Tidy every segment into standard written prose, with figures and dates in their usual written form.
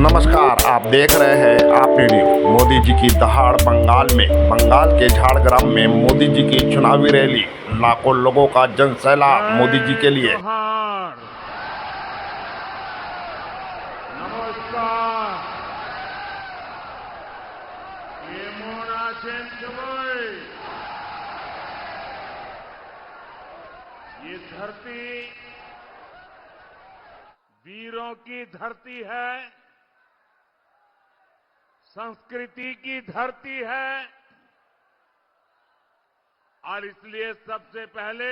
नमस्कार, आप देख रहे हैं आपने न्यूज। मोदी जी की दहाड़ बंगाल में। बंगाल के झाड़ग्राम में मोदी जी की चुनावी रैली। लाखों लोगों का जनसैलाब मोदी जी के लिए। जोहार, नमस्कार। केमन आছেন সবাই? ये धरती वीरों की धरती है, संस्कृति की धरती है और इसलिए सबसे पहले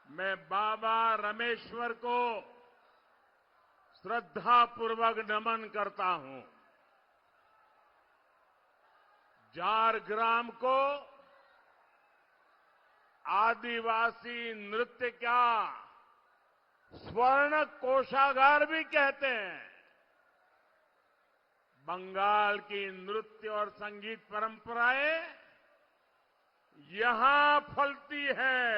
मैं बाबा रामेश्वर को श्रद्धापूर्वक नमन करता हूं। झारग्राम को आदिवासी नृत्य का स्वर्ण कोषागार भी कहते हैं। बंगाल की नृत्य और संगीत परंपराएं यहां फलती है,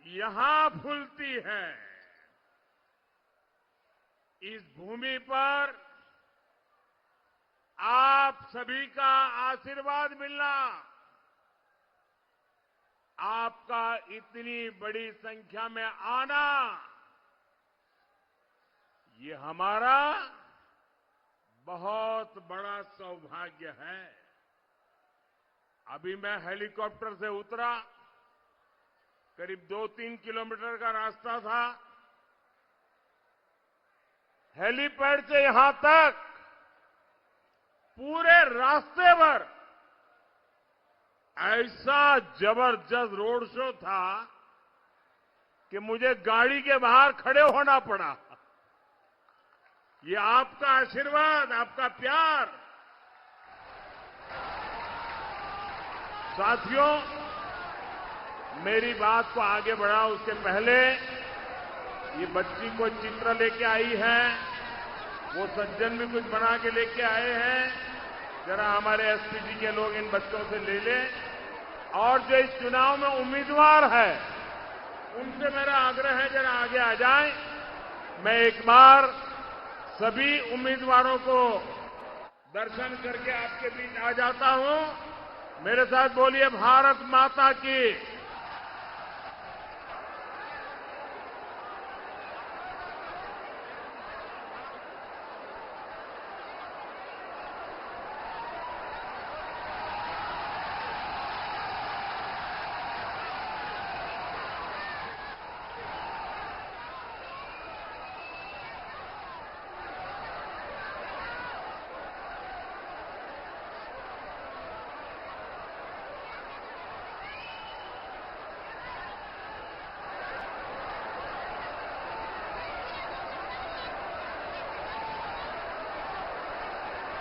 यहां फूलती है। इस भूमि पर आप सभी का आशीर्वाद मिलना, आपका इतनी बड़ी संख्या में आना, ये हमारा बहुत बड़ा सौभाग्य है। अभी मैं हेलीकॉप्टर से उतरा, करीब 2-3 किलोमीटर का रास्ता था। हेलीपैड से यहां तक पूरे रास्ते पर ऐसा जबरदस्त रोड शो था कि मुझे गाड़ी के बाहर खड़े होना पड़ा। ये आपका आशीर्वाद, आपका प्यार। साथियों, मेरी बात को आगे बढ़ा उसके पहले ये बच्ची को चित्र लेके आई है, वो सज्जन भी कुछ बना के लेके आए हैं। जरा हमारे एसपीजी के लोग इन बच्चों से ले लें। और जो इस चुनाव में उम्मीदवार है, उनसे मेरा आग्रह है जरा आगे आ जाएं। मैं एक बार सभी उम्मीदवारों को दर्शन करके आपके बीच आ जाता हूं। मेरे साथ बोलिए, भारत माता की।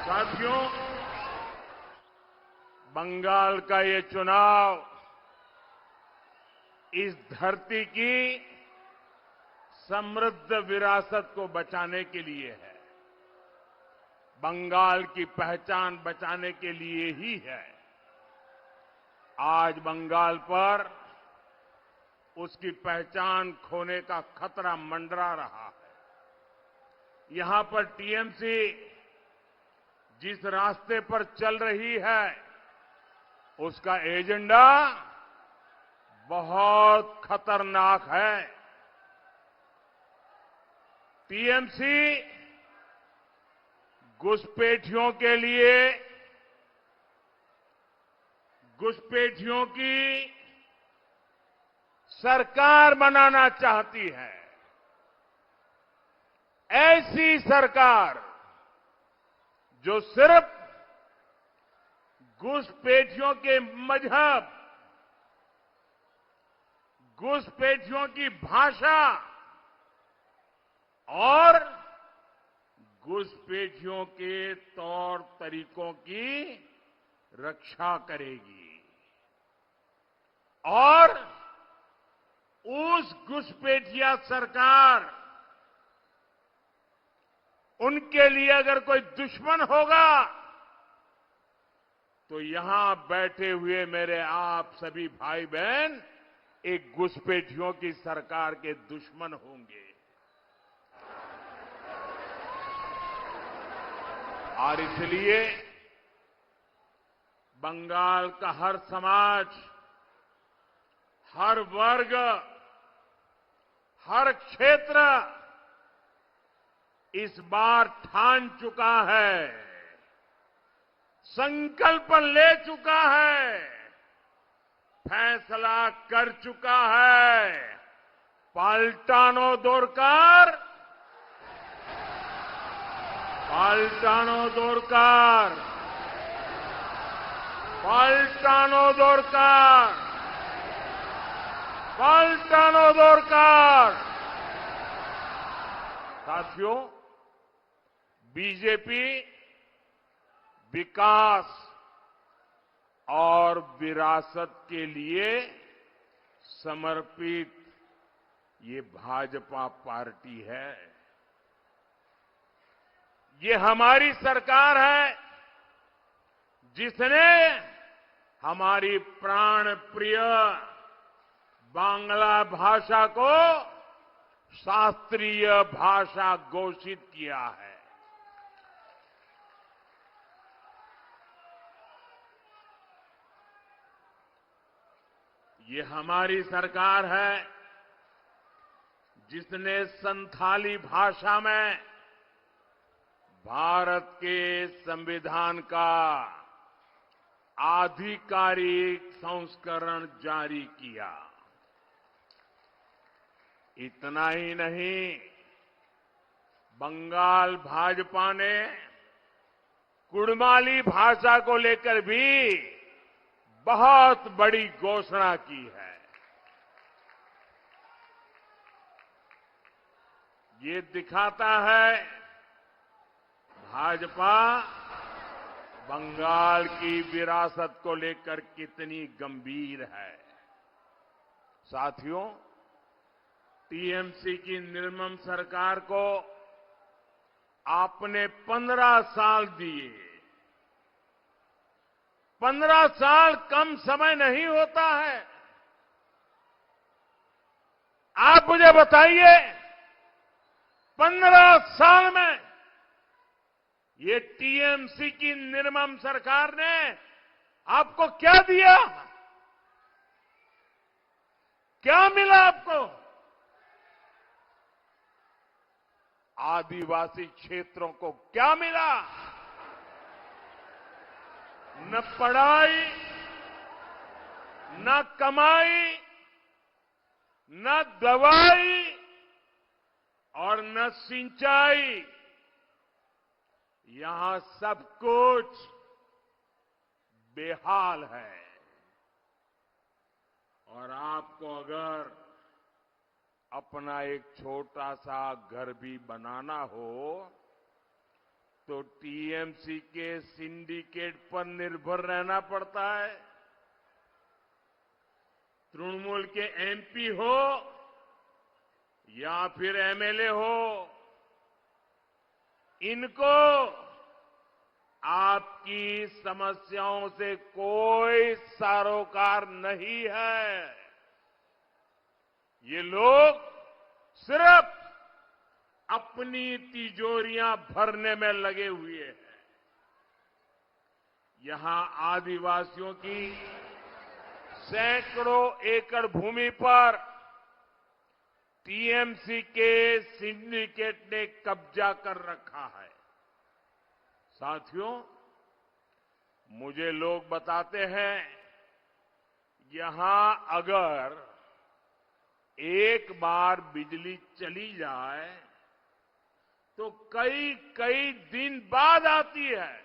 साथियों, बंगाल का ये चुनाव इस धरती की समृद्ध विरासत को बचाने के लिए है। बंगाल की पहचान बचाने के लिए ही है। आज बंगाल पर उसकी पहचान खोने का खतरा मंडरा रहा है। यहां पर टीएमसी जिस रास्ते पर चल रही है, उसका एजेंडा बहुत खतरनाक है। टीएमसी घुसपैठियों के लिए, घुसपैठियों की सरकार बनाना चाहती है। ऐसी सरकार जो सिर्फ घुसपैठियों के मजहब, घुसपैठियों की भाषा और घुसपैठियों के तौर तरीकों की रक्षा करेगी और उस घुसपैठिया सरकार, उनके लिए अगर कोई दुश्मन होगा तो यहां बैठे हुए मेरे आप सभी भाई बहन एक घुसपैठियों की सरकार के दुश्मन होंगे। और इसलिए बंगाल का हर समाज, हर वर्ग, हर क्षेत्र इस बार ठान चुका है, संकल्प ले चुका है, फैसला कर चुका है। पाल्टानो दोरकार, पाल्टानो दोरकार, पाल्टानो दोरकार, पाल्टानो दोरकार। साथियों, बीजेपी विकास और विरासत के लिए समर्पित ये भाजपा पार्टी है। ये हमारी सरकार है जिसने हमारी प्राण प्रिय बांग्ला भाषा को शास्त्रीय भाषा घोषित किया है। ये हमारी सरकार है जिसने संथाली भाषा में भारत के संविधान का आधिकारिक संस्करण जारी किया। इतना ही नहीं, बंगाल भाजपा ने कुड़माली भाषा को लेकर भी बहुत बड़ी घोषणा की है। ये दिखाता है भाजपा बंगाल की विरासत को लेकर कितनी गंभीर है। साथियों, टीएमसी की निर्मम सरकार को आपने 15 साल दिए। 15 साल कम समय नहीं होता है। आप मुझे बताइए, 15 साल में ये टीएमसी की निर्मम सरकार ने आपको क्या दिया? क्या मिला आपको? आदिवासी क्षेत्रों को क्या मिला? न पढ़ाई, न कमाई, न दवाई और न सिंचाई। यहां सब कुछ बेहाल है। और आपको अगर अपना एक छोटा सा घर भी बनाना हो तो टीएमसी के सिंडिकेट पर निर्भर रहना पड़ता है। तृणमूल के एमपी हो या फिर एमएलए हो, इनको आपकी समस्याओं से कोई सरोकार नहीं है। ये लोग सिर्फ अपनी तिजोरियां भरने में लगे हुए हैं। यहां आदिवासियों की सैकड़ों एकड़ भूमि पर टीएमसी के सिंडिकेट ने कब्जा कर रखा है। साथियों, मुझे लोग बताते हैं, यहां अगर एक बार बिजली चली जाए तो कई कई दिन बाद आती है।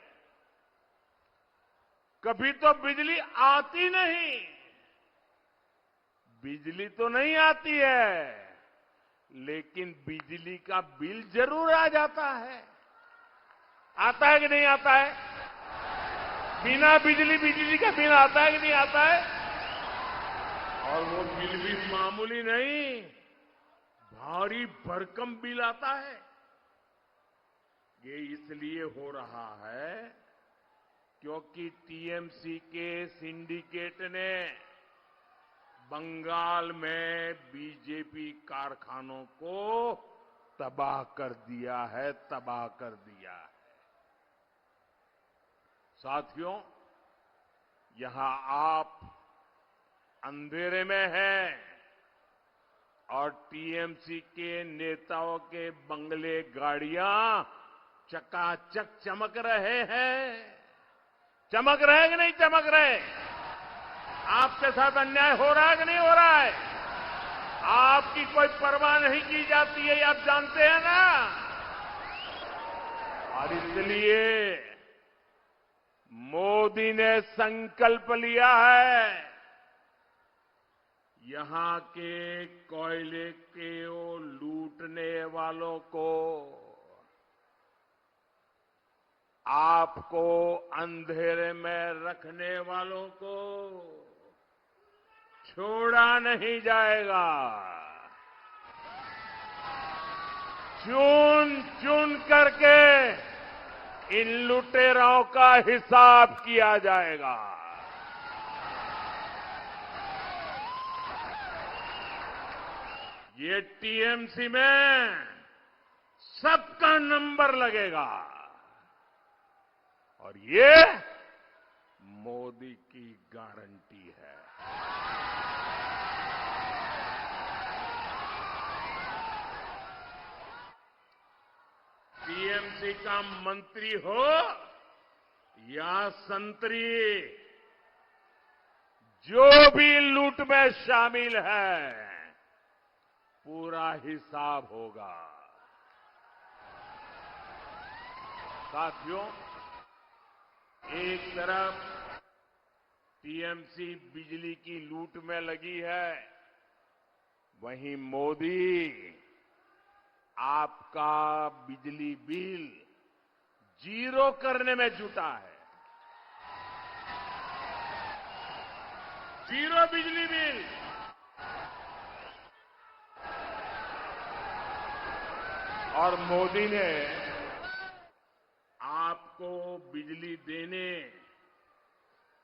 कभी तो बिजली आती नहीं। बिजली तो नहीं आती है, लेकिन बिजली का बिल जरूर आ जाता है। आता है कि नहीं आता है? बिना बिजली का बिल आता है कि नहीं आता है? और वो बिल भी मामूली नहीं, भारी भरकम बिल आता है। ये इसलिए हो रहा है क्योंकि टीएमसी के सिंडिकेट ने बंगाल में बीजेपी कारखानों को तबाह कर दिया है, तबाह कर दिया है। साथियों, यहां आप अंधेरे में हैं और टीएमसी के नेताओं के बंगले, गाड़ियां चकाचक चमक रहे हैं। चमक रहे कि नहीं चमक रहे? आपके साथ अन्याय हो रहा है कि नहीं हो रहा है? आपकी कोई परवाह नहीं की जाती है, ये आप जानते हैं ना। और इसलिए मोदी ने संकल्प लिया है, यहां के कोयले के लूटने वालों को, आपको अंधेरे में रखने वालों को छोड़ा नहीं जाएगा। चुन चुन करके इन लुटेरों का हिसाब किया जाएगा। ये टीएमसी में सबका नंबर लगेगा और ये मोदी की गारंटी है। टीएमसी का मंत्री हो या संतरी, जो भी लूट में शामिल है, पूरा हिसाब होगा। साथियों, एक तरफ टीएमसी बिजली की लूट में लगी है, वहीं मोदी आपका बिजली बिल जीरो करने में जुटा है। जीरो बिजली बिल। और मोदी ने आपको बिजली देने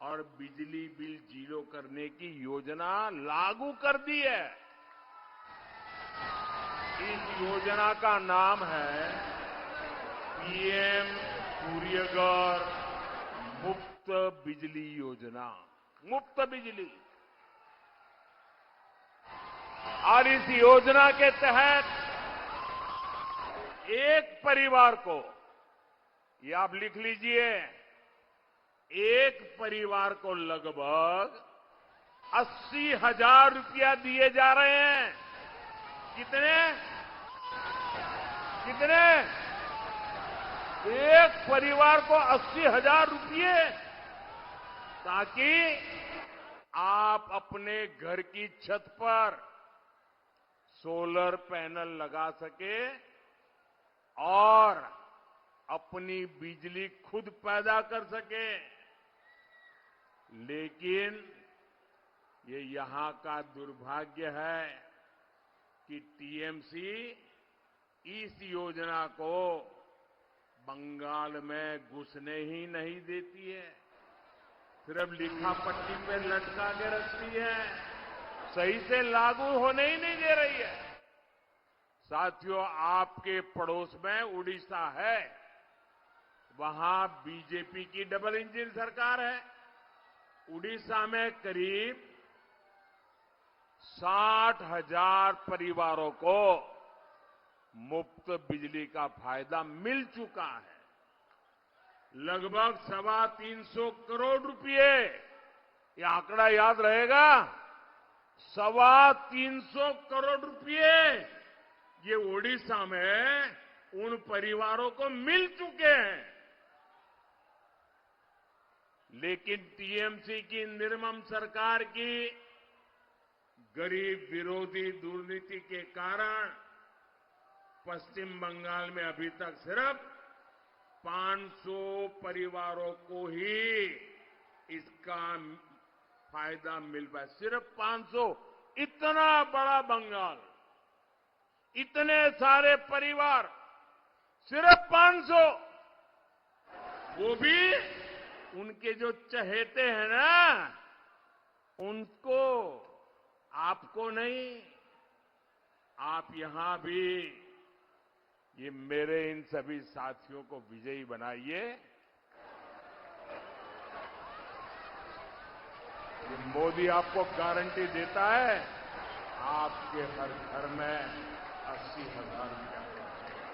और बिजली बिल जीरो करने की योजना लागू कर दी है। इस योजना का नाम है पीएम सूर्यघर मुफ्त बिजली योजना। मुफ्त बिजली। और इस योजना के तहत एक परिवार को, ये आप लिख लीजिए, एक परिवार को लगभग 80,000 रुपया दिए जा रहे हैं। कितने? कितने? एक परिवार को 80,000 रुपये, ताकि आप अपने घर की छत पर सोलर पैनल लगा सके और अपनी बिजली खुद पैदा कर सके। लेकिन ये यहां का दुर्भाग्य है कि टीएमसी इस योजना को बंगाल में घुसने ही नहीं देती है। सिर्फ लिखा पट्टी पे लटका के रखती है, सही से लागू होने ही नहीं दे रही है। साथियों, आपके पड़ोस में उड़ीसा है, वहां बीजेपी की डबल इंजन सरकार है। उड़ीसा में करीब 60,000 परिवारों को मुफ्त बिजली का फायदा मिल चुका है। लगभग 325 करोड़ रुपए, ये आंकड़ा याद रहेगा। 325 करोड़ रुपए ये ओडिशा में उन परिवारों को मिल चुके हैं। लेकिन टीएमसी की निर्मम सरकार की गरीब विरोधी दुर्नीति के कारण पश्चिम बंगाल में अभी तक सिर्फ 500 परिवारों को ही इसका फायदा मिल पाया। सिर्फ 500। इतना बड़ा बंगाल, इतने सारे परिवार, सिर्फ 500। वो भी उनके जो चहेते हैं ना, उनको, आपको नहीं। आप यहां भी ये मेरे इन सभी साथियों को विजयी बनाइए ये मोदी आपको गारंटी देता है, आपके हर घर में 80,000 रुपया पहुंचेगा।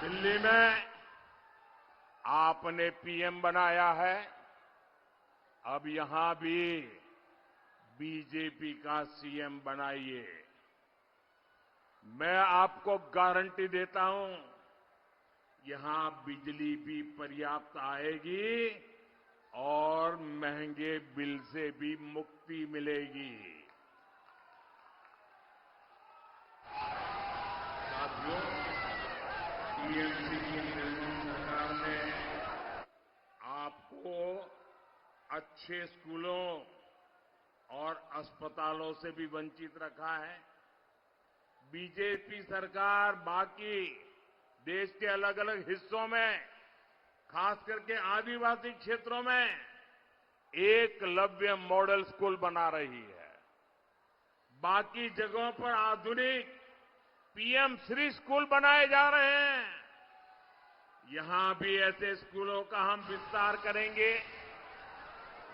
दिल्ली में आपने पीएम बनाया है, अब यहां भी बीजेपी का सीएम बनाइए। मैं आपको गारंटी देता हूं, यहां बिजली भी पर्याप्त आएगी और महंगे बिल से भी मुक्ति मिलेगी। साथियों, टीएमसी की निर्मोही सरकार ने आपको अच्छे स्कूलों और अस्पतालों से भी वंचित रखा है। बीजेपी सरकार बाकी देश के अलग अलग हिस्सों में, खास करके आदिवासी क्षेत्रों में एकलव्य मॉडल स्कूल बना रही है। बाकी जगहों पर आधुनिक पीएम श्री स्कूल बनाए जा रहे हैं। यहां भी ऐसे स्कूलों का हम विस्तार करेंगे।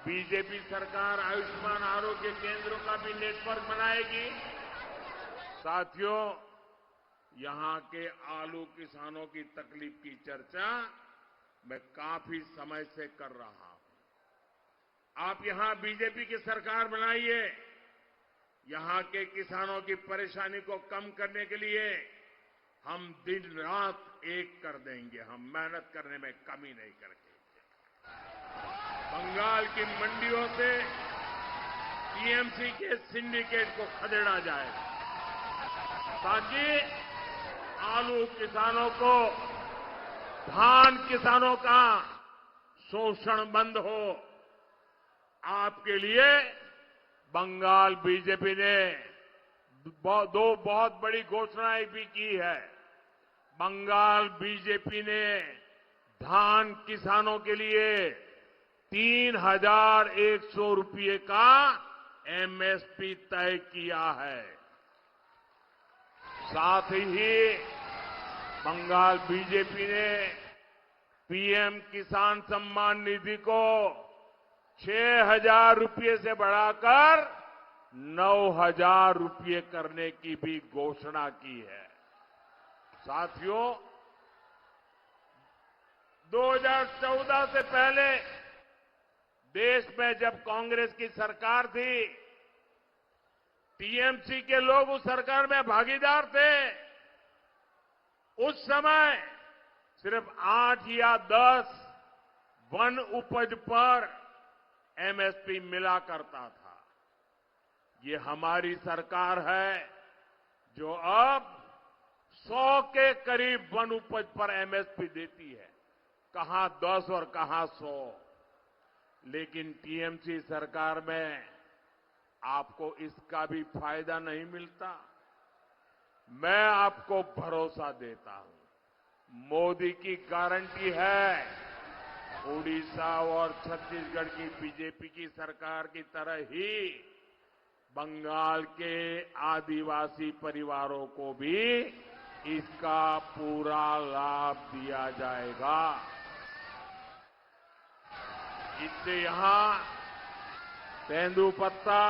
बीजेपी सरकार आयुष्मान आरोग्य केंद्रों का भी नेटवर्क बनाएगी। साथियों, यहां के आलू किसानों की तकलीफ की चर्चा मैं काफी समय से कर रहा हूं। आप यहां बीजेपी की सरकार बनाइए। यहां के किसानों की परेशानी को कम करने के लिए हम दिन रात एक कर देंगे। हम मेहनत करने में कमी नहीं करेंगे। बंगाल की मंडियों से टीएमसी के सिंडिकेट को खदेड़ा जाएगा ताकि आलू किसानों को, धान किसानों का शोषण बंद हो। आपके लिए बंगाल बीजेपी ने दो बहुत बड़ी घोषणाएं भी की है। बंगाल बीजेपी ने धान किसानों के लिए 3,100 रुपये का एमएसपी तय किया है। साथ ही बंगाल बीजेपी ने पीएम किसान सम्मान निधि को 6,000 रुपये से बढ़ाकर 9,000 रुपये करने की भी घोषणा की है। साथियों, 2014 से पहले देश में जब कांग्रेस की सरकार थी, टीएमसी के लोग उस सरकार में भागीदार थे। उस समय सिर्फ 8 या 10 वन उपज पर एमएसपी मिला करता था। ये हमारी सरकार है जो अब 100 के करीब वन उपज पर एमएसपी देती है। कहां 10 और कहां 100। लेकिन टीएमसी सरकार में आपको इसका भी फायदा नहीं मिलता। मैं आपको भरोसा देता हूं, मोदी की गारंटी है, उड़ीसा और छत्तीसगढ़ की बीजेपी की सरकार की तरह ही बंगाल के आदिवासी परिवारों को भी इसका पूरा लाभ दिया जाएगा। इससे यहां तेंदुपत्ता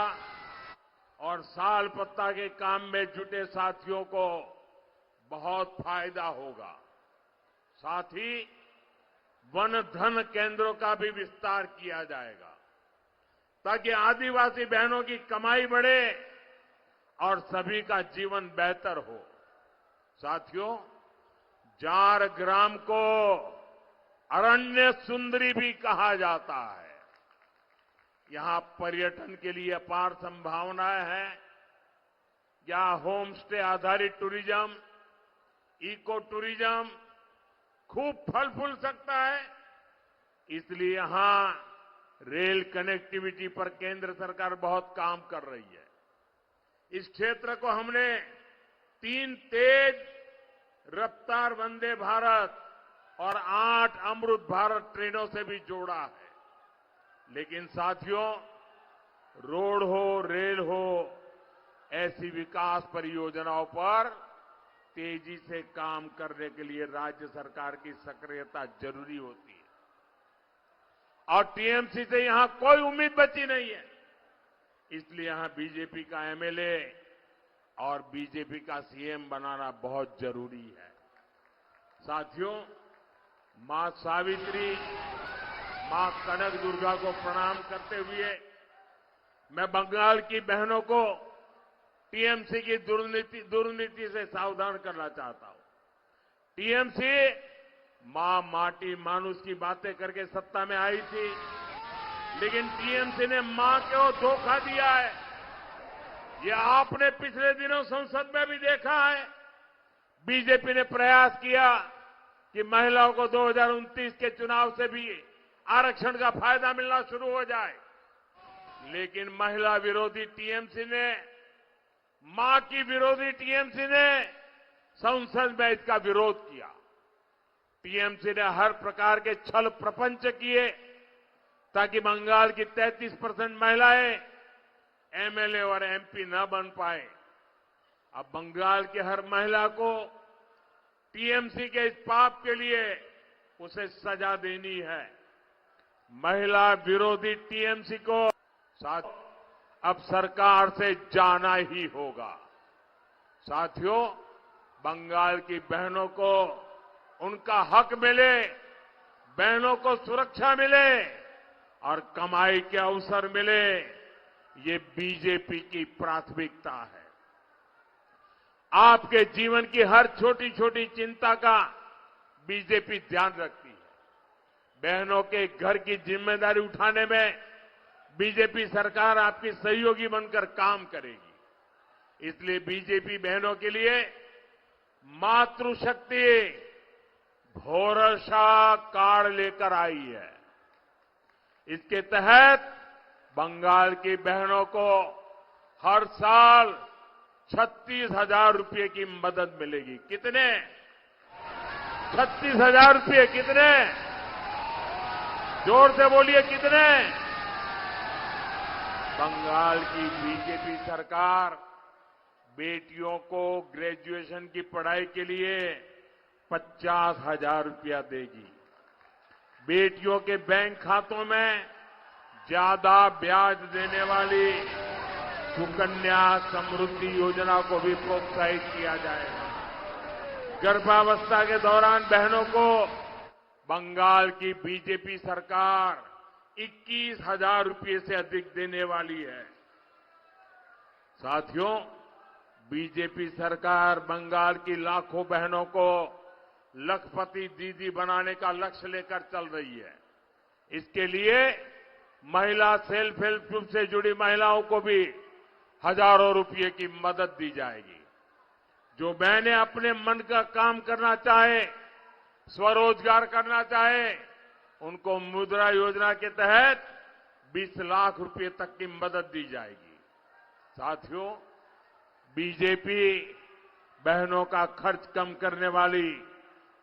और साल पत्ता के काम में जुटे साथियों को बहुत फायदा होगा। साथ ही वन धन केंद्रों का भी विस्तार किया जाएगा ताकि आदिवासी बहनों की कमाई बढ़े और सभी का जीवन बेहतर हो। साथियों, जार ग्राम को अरण्य सुंदरी भी कहा जाता है। यहां पर्यटन के लिए अपार संभावनाएं हैं। यहां होम स्टे आधारित टूरिज्म, इको टूरिज्म खूब फल फूल सकता है। इसलिए यहां रेल कनेक्टिविटी पर केंद्र सरकार बहुत काम कर रही है। इस क्षेत्र को हमने 3 तेज रफ्तार वंदे भारत और 8 अमृत भारत ट्रेनों से भी जोड़ा है। लेकिन साथियों, रोड हो, रेल हो, ऐसी विकास परियोजनाओं पर तेजी से काम करने के लिए राज्य सरकार की सक्रियता जरूरी होती है और टीएमसी से यहां कोई उम्मीद बची नहीं है। इसलिए यहां बीजेपी का एमएलए और बीजेपी का सीएम बनाना बहुत जरूरी है। साथियों, मां सावित्री, मां कनक दुर्गा को प्रणाम करते हुए मैं बंगाल की बहनों को टीएमसी की दुर्नीति से सावधान करना चाहता हूं। टीएमसी मां माटी मानुष की बातें करके सत्ता में आई थी, लेकिन टीएमसी ने मां को धोखा दिया है। ये आपने पिछले दिनों संसद में भी देखा है। बीजेपी ने प्रयास किया कि महिलाओं को 2029 के चुनाव से भी आरक्षण का फायदा मिलना शुरू हो जाए, लेकिन महिला विरोधी टीएमसी ने, मां की विरोधी टीएमसी ने संसद में इसका विरोध किया। टीएमसी ने हर प्रकार के छल प्रपंच किए ताकि बंगाल की 33% महिलाएं एमएलए और एमपी न बन पाए। अब बंगाल की हर महिला को टीएमसी के इस पाप के लिए उसे सजा देनी है। महिला विरोधी टीएमसी को साथ अब सरकार से जाना ही होगा। साथियों, बंगाल की बहनों को उनका हक मिले, बहनों को सुरक्षा मिले और कमाई के अवसर मिले, ये बीजेपी की प्राथमिकता है। आपके जीवन की हर छोटी छोटी चिंता का बीजेपी ध्यान रखती है। बहनों के घर की जिम्मेदारी उठाने में बीजेपी सरकार आपकी सहयोगी बनकर काम करेगी। इसलिए बीजेपी बहनों के लिए मातृशक्ति भरोसा कार्ड लेकर आई है। इसके तहत बंगाल की बहनों को हर साल 36,000 रुपये की मदद मिलेगी। कितने? 36,000 रुपये। कितने? जोर से बोलिए, कितने? बंगाल की बीजेपी सरकार बेटियों को ग्रेजुएशन की पढ़ाई के लिए 50,000 रुपया देगी। बेटियों के बैंक खातों में ज्यादा ब्याज देने वाली सुकन्या समृद्धि योजना को भी प्रोत्साहित किया जाएगा। गर्भावस्था के दौरान बहनों को बंगाल की बीजेपी सरकार 21,000 रुपये से अधिक देने वाली है। साथियों, बीजेपी सरकार बंगाल की लाखों बहनों को लखपति दीदी बनाने का लक्ष्य लेकर चल रही है। इसके लिए महिला सेल्फ हेल्प ग्रुप से जुड़ी महिलाओं को भी हजारों रुपये की मदद दी जाएगी। जो बहनें अपने मन का काम करना चाहे, स्वरोजगार करना चाहे, उनको मुद्रा योजना के तहत 20 लाख रुपए तक की मदद दी जाएगी। साथियों, बीजेपी बहनों का खर्च कम करने वाली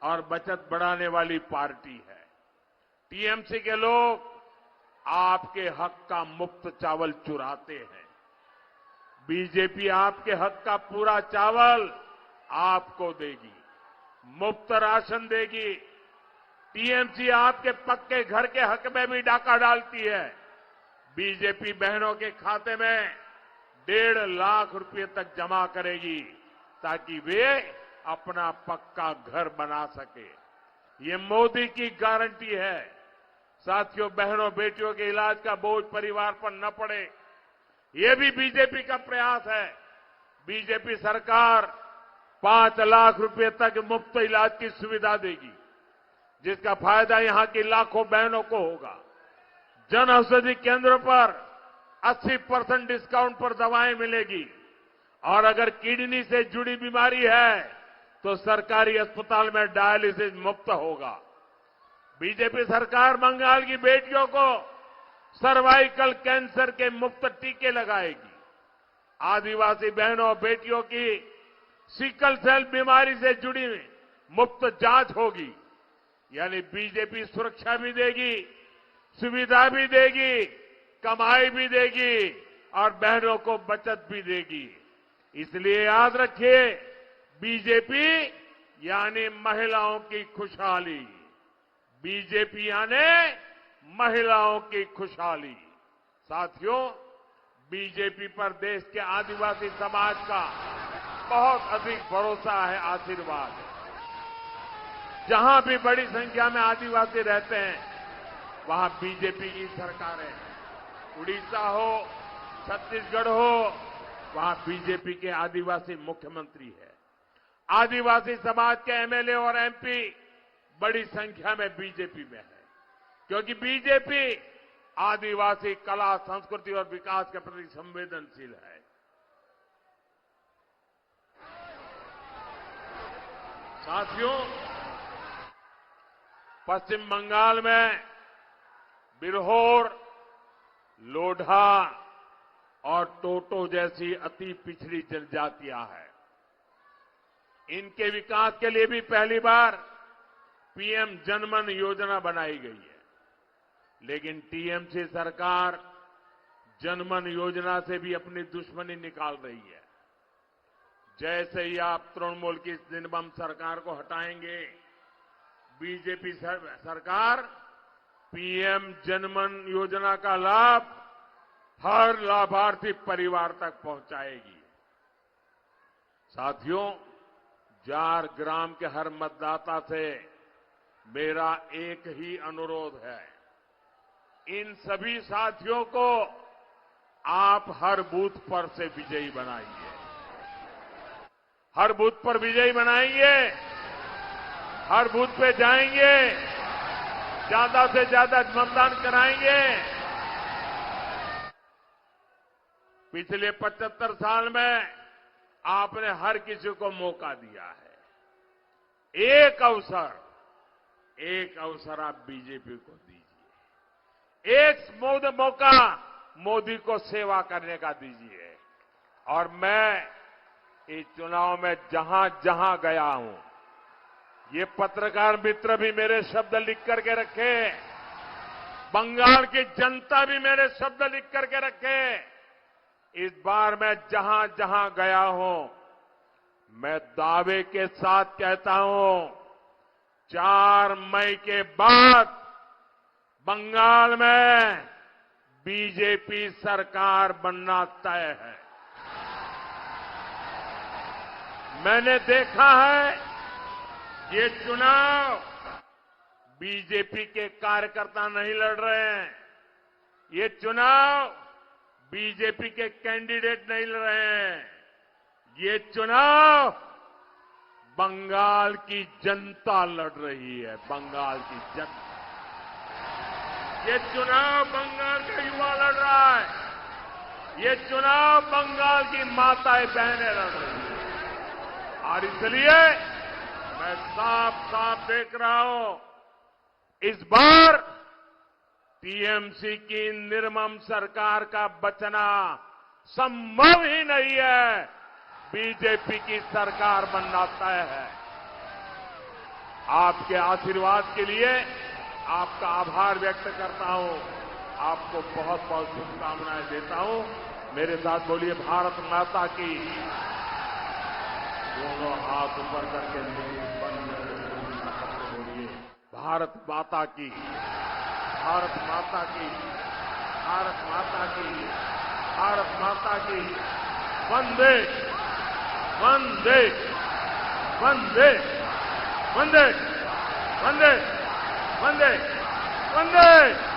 और बचत बढ़ाने वाली पार्टी है। टीएमसी के लोग आपके हक का मुफ्त चावल चुराते हैं। बीजेपी आपके हक का पूरा चावल आपको देगी, मुफ्त राशन देगी। टीएमसी आपके पक्के घर के हक में भी डाका डालती है। बीजेपी बहनों के खाते में 1.5 लाख रुपए तक जमा करेगी ताकि वे अपना पक्का घर बना सके। ये मोदी की गारंटी है। साथियों, बहनों बेटियों के इलाज का बोझ परिवार पर न पड़े, ये भी बीजेपी का प्रयास है। बीजेपी सरकार 5 लाख रुपए तक मुफ्त इलाज की सुविधा देगी, जिसका फायदा यहां की लाखों बहनों को होगा। जन औषधि केंद्र पर 80% डिस्काउंट पर दवाएं मिलेगी और अगर किडनी से जुड़ी बीमारी है तो सरकारी अस्पताल में डायलिसिस मुफ्त होगा। बीजेपी सरकार बंगाल की बेटियों को सर्वाइकल कैंसर के मुफ्त टीके लगाएगी। आदिवासी बहनों बेटियों की सिकल सेल बीमारी से जुड़ी मुफ्त जांच होगी। यानी बीजेपी सुरक्षा भी देगी, सुविधा भी देगी, कमाई भी देगी और बहनों को बचत भी देगी। इसलिए याद रखिए, बीजेपी यानी महिलाओं की खुशहाली। बीजेपी यानी महिलाओं की खुशहाली। साथियों, बीजेपी पर देश के आदिवासी समाज का बहुत अधिक भरोसा है, आशीर्वाद है। जहां भी बड़ी संख्या में आदिवासी रहते हैं, वहां बीजेपी की सरकारें हैं। उड़ीसा हो, छत्तीसगढ़ हो, वहां बीजेपी के आदिवासी मुख्यमंत्री है। आदिवासी समाज के एमएलए और एमपी बड़ी संख्या में बीजेपी में है, क्योंकि बीजेपी आदिवासी कला, संस्कृति और विकास के प्रति संवेदनशील है। साथियों, पश्चिम बंगाल में बिरहोर, लोढ़ा और टोटो जैसी अति पिछड़ी जनजातियां हैं। इनके विकास के लिए भी पहली बार पीएम जनमन योजना बनाई गई है। लेकिन टीएमसी सरकार जनमन योजना से भी अपनी दुश्मनी निकाल रही है। जैसे ही आप तृणमूल की निर्मम सरकार को हटाएंगे, बीजेपी सरकार पीएम जनमन योजना का लाभ हर लाभार्थी परिवार तक पहुंचाएगी। साथियों, झारग्राम के हर मतदाता से मेरा एक ही अनुरोध है, इन सभी साथियों को आप हर बूथ पर से विजयी बनाइए। हर बूथ पर विजयी बनाएंगे, हर बूथ पे जाएंगे, ज्यादा से ज्यादा मतदान कराएंगे। पिछले 75 साल में आपने हर किसी को मौका दिया है। एक अवसर आप बीजेपी को दीजिए। एक मौका मोदी को सेवा करने का दीजिए। और मैं इस चुनाव में जहां जहां गया हूं, ये पत्रकार मित्र भी मेरे शब्द लिख करके रखे, बंगाल की जनता भी मेरे शब्द लिख करके रखे। इस बार मैं जहां जहां गया हूं, मैं दावे के साथ कहता हूं, 4 मई के बाद बंगाल में बीजेपी सरकार बनना तय है। मैंने देखा है, ये चुनाव बीजेपी के कार्यकर्ता नहीं लड़ रहे हैं। ये चुनाव बीजेपी के कैंडिडेट नहीं लड़ रहे हैं। ये चुनाव बंगाल की जनता लड़ रही है। बंगाल की जनता। ये चुनाव बंगाल का युवा लड़ रहा है। ये चुनाव बंगाल की माताएं बहनें लड़ रही हैं। और इसलिए मैं साफ साफ देख रहा हूं, इस बार टीएमसी की निर्मम सरकार का बचना संभव ही नहीं है। बीजेपी की सरकार बनना तय है। आपके आशीर्वाद के लिए आपका आभार व्यक्त करता हूं। आपको बहुत बहुत शुभकामनाएं देता हूं। मेरे साथ बोलिए, भारत माता की। दोनों हाथ ऊपर करके बोलिए, भारत माता की, भारत माता की, भारत माता की, भारत माता की। वंदे वंदे वंदे वंदे वंदे वंदे वंदे।